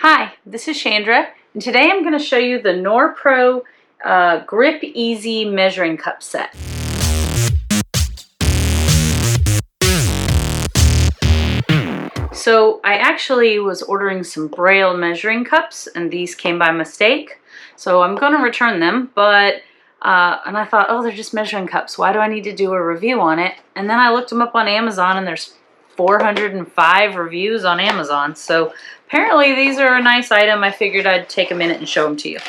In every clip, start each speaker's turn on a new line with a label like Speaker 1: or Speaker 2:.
Speaker 1: Hi, this is Chandra, and today I'm going to show you the Norpro Grip Easy measuring cup set. So I actually was ordering some Braille measuring cups, and these came by mistake. So I'm going to return them, but and I thought, oh, they're just measuring cups. Why do I need to do a review on it? And then I looked them up on Amazon, and there's 405 reviews on Amazon. So apparently these are a nice item. I figured I'd take a minute and show them to you.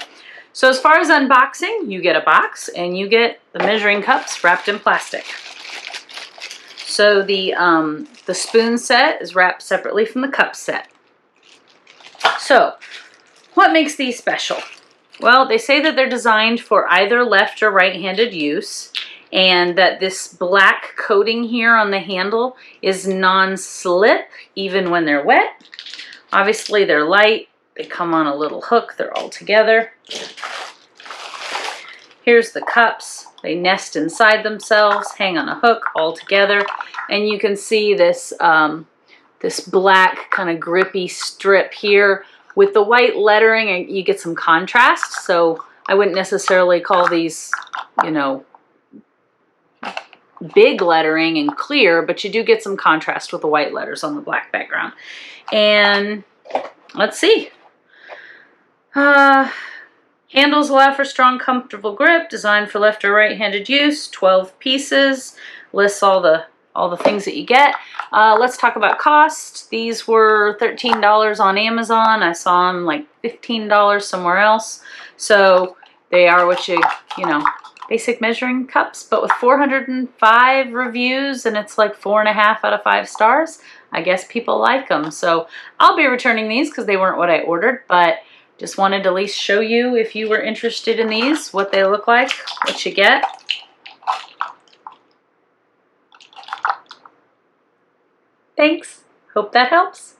Speaker 1: So as far as unboxing, you get a box and you get the measuring cups wrapped in plastic. So the spoon set is wrapped separately from the cup set. So what makes these special? Well, they say that they're designed for either left or right-handed use, and that this black coating here on the handle is non-slip even when they're wet. Obviously they're light, they come on a little hook, they're all together. Here's the cups, they nest inside themselves, hang on a hook all together, and you can see this, this black kind of grippy strip here. With the white lettering, you get some contrast, so I wouldn't necessarily call these, you know, big lettering and clear, but you do get some contrast with the white letters on the black background. And let's see. Handles allow for strong, comfortable grip, designed for left or right-handed use, 12 pieces, lists all the things that you get. Let's talk about cost. These were $13 on Amazon. I saw them like $15 somewhere else. So they are what you know, basic measuring cups, but with 405 reviews and it's like 4.5 out of 5 stars. I guess people like them. So I'll be returning these because they weren't what I ordered, but just wanted to at least show you, if you were interested in these, what they look like, what you get. Thanks. Hope that helps.